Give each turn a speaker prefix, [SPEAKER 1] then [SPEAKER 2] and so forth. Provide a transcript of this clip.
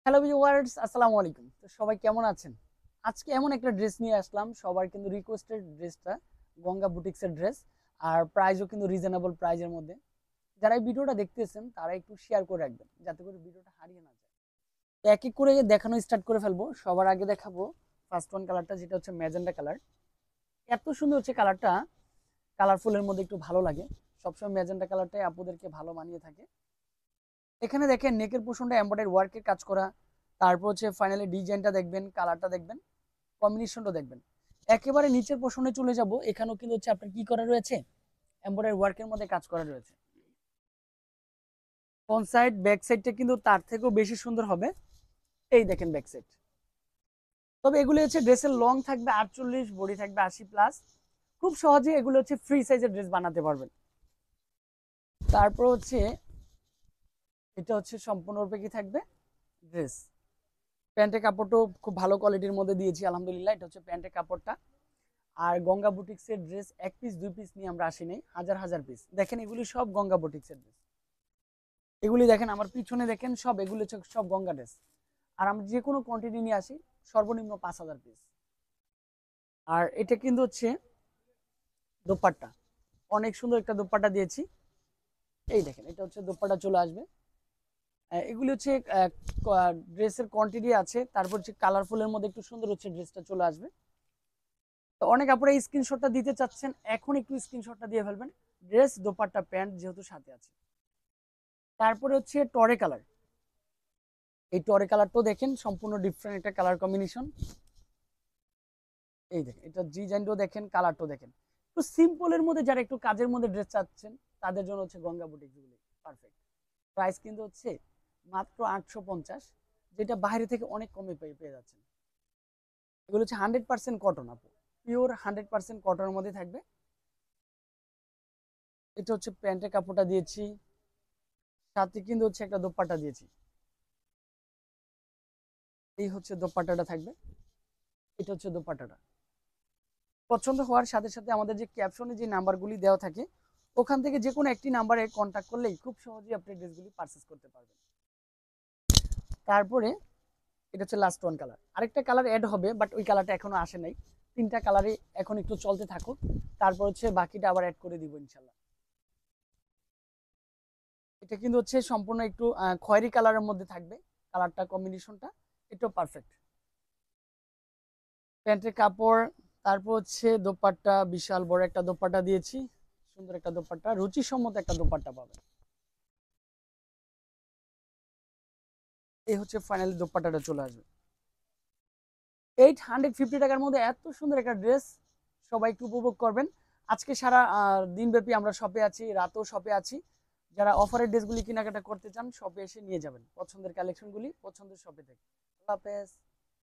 [SPEAKER 1] Hello viewers, আসসালামু আলাইকুম। তো সবাই কেমন আছেন? আজকে এমন একটা ড্রেস নিয়ে আসলাম, সবার কিন্তু রিকোয়েস্টেড ড্রেসটা, গঙ্গা বুটিক্সের ড্রেস। আর প্রাইসও কিন্তু রিজনেবল প্রাইজের মধ্যে। যারা এই ভিডিওটা দেখতেছেন তারা একটু শেয়ার করে রাখবেন যাতে করে ভিডিওটা হারিয়ে না যায়। তো এক এক করে দেখানো স্টার্ট করে ফেলবো। সবার আগে দেখাবো ফার্স্ট ওয়ান কালারটা, যেটা হচ্ছে ম্যাজেন্টা কালার। এত সুন্দর হচ্ছে কালারটা, কালারফুলের মধ্যে একটু ভালো লাগে। সবসময় ম্যাজেন্টা কালারটাই আপুদেরকে ভালো মানিয়ে থাকে। এখানে দেখেন নেকের পোর্শনটা এমব্রয়ডারি ওয়ার্কের কাজ করা। তারপর হচ্ছে ফাইনালি ডিজাইনটা দেখবেন, কালারটা দেখবেন, কম্বিনেশনটা দেখবেন। একেবারে নিচের পোর্শনে চলে যাব, এখানেও কিন্তু হচ্ছে আপনার কি করা রয়েছে, এমব্রয়ডারি ওয়ার্কের মধ্যে কাজ করা রয়েছে। ফ্রন্ট সাইড ব্যাক সাইডটা কিন্তু তার থেকেও বেশি সুন্দর হবে। এই দেখেন ব্যাক সাইড। তবে এগুলো হচ্ছে ড্রেসের লং থাকবে 48, বডি থাকবে 80+। খুব সহজে এগুলো হচ্ছে ফ্রি সাইজের ড্রেস বানাতে পারবেন। তারপর হচ্ছে এটা হচ্ছে সম্পূর্ণরূপে কি থাকবে ড্রেস। প্যান্টের কাপড়টাও খুব ভালো কোয়ালিটির মধ্যে দিয়েছি আলহামদুলিল্লাহ। এটা হচ্ছে প্যান্টের কাপড়টা। আর গঙ্গা বুটিক্সের ড্রেস এক পিস দুই পিস নিয়ে আমরা আসি নাই, হাজার হাজার পিস। দেখেন এগুলি সব গঙ্গা বুটিক্সের ড্রেস। এগুলি দেখেন আমার পিছনে দেখেন, সব এগুলি হচ্ছে সব গঙ্গা ড্রেস। আর আমরা যে কোনো কোয়ান্টিটি নিয়ে আসি সর্বনিম্ন 5,000 পিস। আর এটা কিন্তু হচ্ছে দোপাট্টা, অনেক সুন্দর একটা দোপাট্টা দিয়েছি। এই দেখেন এটা হচ্ছে দোপাট্টা চলে আসবে। এগুলি হচ্ছে ড্রেসের কোয়ান্টিটি আছে। তারপর হচ্ছে কালারফুলের মধ্যে একটু সুন্দর হচ্ছে ড্রেসটা চলে আসবে। তো অনেক আপনারা এই স্ক্রিনশটটা দিতে চাচ্ছেন, এখন একটু স্ক্রিনশটটা দিয়ে ফেলবেন। ড্রেস দোপাট্টা প্যান্ট যেহেতু সাথে আছে। তারপরে হচ্ছে টরে কালার। এই টরে কালারটাও দেখেন সম্পূর্ণ ডিফারেন্ট একটা কালার কম্বিনেশন। এই দেখেন এটা ডিজাইনটাও দেখেন, কালারটাও দেখেন। একটু সিম্পলের মধ্যে যারা একটু কাজের মধ্যে ড্রেস চাচ্ছেন তাদের জন্য হচ্ছে গঙ্গা বুটিক্স গুলি পারফেক্ট। প্রাইস কিন্তু হচ্ছে মাত্র 850, যেটা বাইরে থেকে অনেক কমে পেয়ে যাচ্ছেন। এগুলো হচ্ছে 100% কটন, আপু পিওর 100% কটনের মধ্যে থাকবে। এটা হচ্ছে প্যান্টের কাপড়টা দিয়েছি, সাথে কিন্তু হচ্ছে একটা দোপাট্টা দিয়েছি। এই হচ্ছে দোপাট্টাটা থাকবে। এটা হচ্ছে দোপাট্টাটা। পছন্দ হওয়ার সাথে সাথে আমাদের যে ক্যাপশনে যে নাম্বারগুলি দেওয়া থাকে, ওখান থেকে যে কোনো একটি নাম্বারে কন্ট্যাক্ট করলেই খুব সহজেই আপনি ড্রেসগুলি পারচেস করতে পারবেন। তারপরে এটা হচ্ছে লাস্ট ওয়ান কালার। আরেকটা কালার অ্যাড হবে, বাট ওই কালারটা এখনো আসে নাই। তিনটা কালারই এখন একটু চলতে থাকুক, তারপর হচ্ছে বাকিটা আবার অ্যাড করে দিব ইনশাল্লাহ। এটা কিন্তু হচ্ছে সম্পূর্ণ একটু খয়েরি কালারের মধ্যে থাকবে। কালারটা কম্বিনেশনটা একটু পারফেক্ট। প্যান্টের কাপড়, তারপর হচ্ছে দোপাট্টা, বিশাল বড় একটা দোপাট্টা দিয়েছি। সুন্দর একটা দোপাট্টা, রুচিসম্মত একটা দোপাট্টা পাবে। এই হচ্ছে ফাইনালি দোপাট্টাটা চলে আসবে। 850 টাকার মধ্যে এত সুন্দর একটা ড্রেস সবাই একটু উপভোগ করবেন। আজকে সারা দিনব্যাপী আমরা শপে আছি, রাতেও শপে আছি। যারা অফারের ড্রেসগুলি কেনাকাটা করতে চান শপে এসে নিয়ে যাবেন পছন্দের কালেকশনগুলি, পছন্দের শপে থেকে। আল্লাহ হাফেজ।